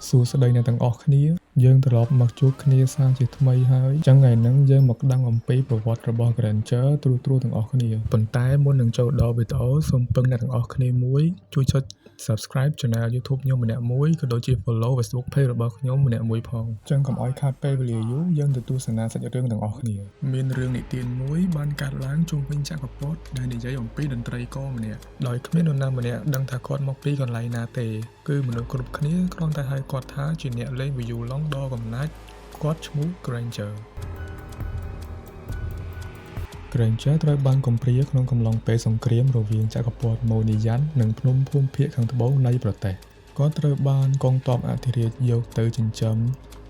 សួស្តីអ្នកទាំងអស់គ្នាយើងត្រឡប់មកជួបគ្នាសារជាថ្មីហើយអញ្ចឹងថ្ងៃហ្នឹងយើងមកដឹងអំពីប្រវត្តិរបស់ Granger ទ្រូទាំងអស់គ្នាប៉ុន្តែមុននឹងចូលដល់វីដេអូសូមពឹងអ្នកទាំងអស់គ្នាមួយជួយចុច Subscribe Channel YouTube ខ្ញុំម្នាក់មួយក៏ដូចជា Follow Facebook Page របស់ខ្ញុំម្នាក់មួយផងអញ្ចឹងកុំឲ្យខាតពេលវេលាយូរយើងទៅទស្សនាសាច់រឿងទាំងអស់គ្នាមានរឿងនិទានមួយបានកើតឡើងជុំវិញចក្រពត្តិដែលនិយាយអំពីតន្ត្រីករម្នាក់ដោយគ្មាននរណាម្នាក់ដឹងថាគាត់មកពីកន្លែងណាទេគឺមនុស្សគ្រប់គ្នាគ្រាន់តែហៅគាត់ថាជាអ្នកលេងវីយូឡុងដ៏កំណាចគាត់ឈ្មោះ Granger ត្រូវបានកំព្រាក្នុងកំឡុងពេលសង្គ្រាមរវាងចក្រពត្តិម៉ូនីយ៉ាន់និងភ្នំភូមិភាគខាងត្បូងនៃប្រទេសគាត់ត្រូវបានកងទ័ពអធិរាជយកទៅចិញ្ចឹម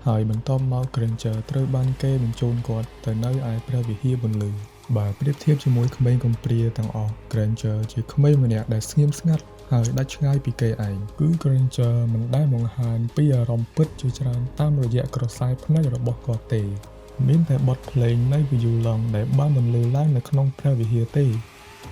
ហើយបន្ទាប់មក Granger ត្រូវបានគេបញ្ជូនគាត់ទៅនៅឯព្រះវិហារបន្លឺបើប្រៀបធៀបជាមួយក្មេងកំព្រាទាំងអស់ Granger ជាក្មេងម្នាក់ដែលស្ងៀមស្ងាត់ហើយដាច់ឆ្ងាយពីគេឯងគឺ Granger មិនដែលបង្ហាញពីអារម្មណ៍ពិតជាច្រើនតាមរយៈក្រសែភ្នែករបស់គាត់ទេមានតែបទភ្លេងនៃវីយូឡុងដែលបានបន្លឺឡើងនៅក្នុងព្រះវិហារទេ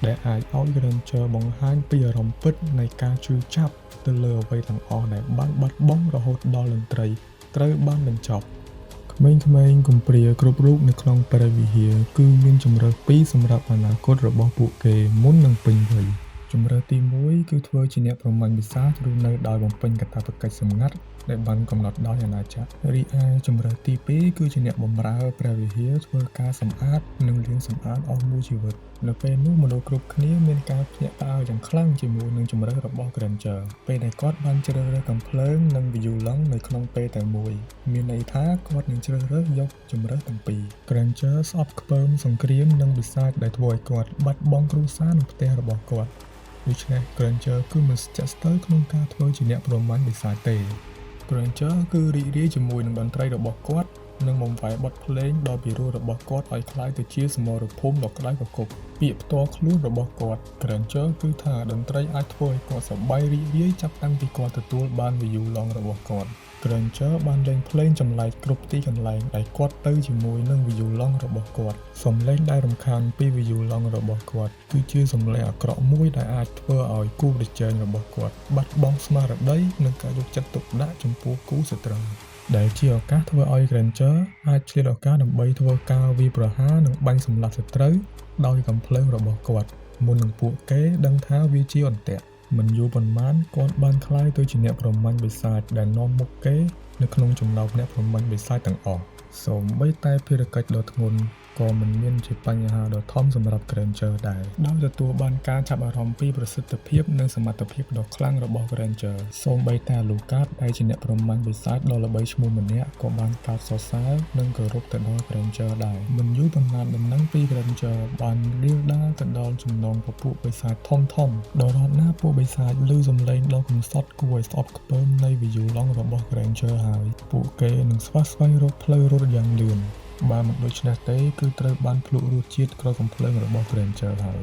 ដែលអាចឲ្យ Granger បង្ហាញពីអារម្មណ៍ពិតនៃការជឿចាប់ទៅលើអ្វីទាំងអស់ដែលបានបាត់បង់រហូតដល់តន្ត្រីត្រូវបានបញ្ចប់ក្មេងៗកំព្រាគ្រប់រូបនៅក្នុងព្រះវិហារគឺមានជម្រើសពីរសម្រាប់អនាគតរបស់ពួកគេមុននឹងពេញវ័យជម្រើសទី1គឺធ្វើជាអ្នកប្រមាញ់វិសាចរស់នៅដោយបំពេញកាតព្វកិច្ចសម្ងាត់ដែលបានកំណត់ដោយអាណាចក្ររីឯជម្រើសទី2គឺជាអ្នកបម្រើព្រះវិហារធ្វើការសម្អាតនិងលាងសម្អាតអស់មួយជីវិតនៅពេលនោះមនុស្សគ្រប់គ្នាមានការភ្ញាក់ផ្អើលយ៉ាងខ្លាំងជាមួយនឹងជម្រើសរបស់ Granger ពេលដែលគាត់បានជ្រើសរើសកាំភ្លើងនិងវីយូឡុងនៅក្នុងពេលតែមួយមានន័យថាគាត់នឹងជ្រើសរើសយកជម្រើសទាំងពីរ Granger ស្អប់ខ្ពើមសង្គ្រាមនិងវិសាចដែលធ្វើឲ្យគាត់បាត់បង់គ្រួសារនិងផ្ទះរបស់គាត់ដូច្នេះ Granger គឺមិនស្ទាក់ស្ទើរក្នុងការធ្វើជាអ្នកប្រមាញ់វិសាចទេ Granger គឺរីករាយជាមួយនឹងតន្ត្រីរបស់គាត់និងបំផែបទភ្លេងដ៏ពិរោះរបស់គាត់ឲ្យคล้ายទៅជាសមរភូមិដ៏ក្តៅគគុកពាក្យផ្ទាល់ខ្លួនរបស់គាត់ Granger គឺថាតន្ត្រីអាចធ្វើឲ្យគាត់សប្បាយរីករាយចាប់តាំងពីគាត់ទទួលបានវីយូឡុងរបស់គាត់ Granger បានលេងភ្លេងចម្លែកគ្រប់ទីកន្លែងដែលគាត់ទៅជាមួយនឹងវីយូឡុងរបស់គាត់សំឡេងដែលរំខានពីវីយូឡុងរបស់គាត់គឺជាសំឡេងអាក្រក់មួយដែលអាចធ្វើឲ្យគូប្រជែងរបស់គាត់បាត់បង់ស្មារតីនិងការយកចិត្តទុកដាក់ចំពោះគូសត្រូវដែលជាឱកាសធ្វើឲ្យ Granger អាចឆ្លៀតឱកាសដើម្បីធ្វើការវាយប្រហារនិងបាញ់សម្លាប់សត្រូវដោយកាំភ្លើងរបស់គាត់មុននឹងពួកគេដឹងថាវាជាអន្ទាក់មិនយូរប៉ុន្មានគាត់បានក្លាយទៅជាអ្នកប្រមាញ់បិសាចដែលនាំមុខគេនៅក្នុងចំណោមអ្នកប្រមាញ់បិសាចទាំងអស់សូម្បីតែភារកិច្ចដ៏ធ្ងន់ក៏មិនមានជាបញ្ហាដ៏ធំសម្រាប់ Granger ដែរដោយទទួលបានការចាប់អារម្មណ៍ពីប្រសិទ្ធភាពនិងសមត្ថភាពដ៏ខ្លាំងរបស់ Granger សូម្បីតែ Lucas ដែលជាអ្នកប្រមាញ់បិសាចដ៏ល្បីឈ្មោះម្នាក់ក៏បានកោតសរសើរនិងគោរពទៅដល់ Granger ដែរមិនយូរប៉ុន្មានដំណឹងពី Granger បានរាលដាលទៅដល់ចំណោមពពួកបិសាចធំដរាបណាពួកបិសាចឮសំឡេងដ៏កំសត់គួរឲ្យស្អប់ខ្ពើមនៃវីយូឡុងរបស់ Granger ហើយពួកគេនឹងស្វែងរកផ្លូវរត់យ៉ាងលឿនបើមិនដូច្នេះទេគឺត្រូវបានភ្លុករសជាតិក្រកាំភ្លើងរបស់ Granger ហើយ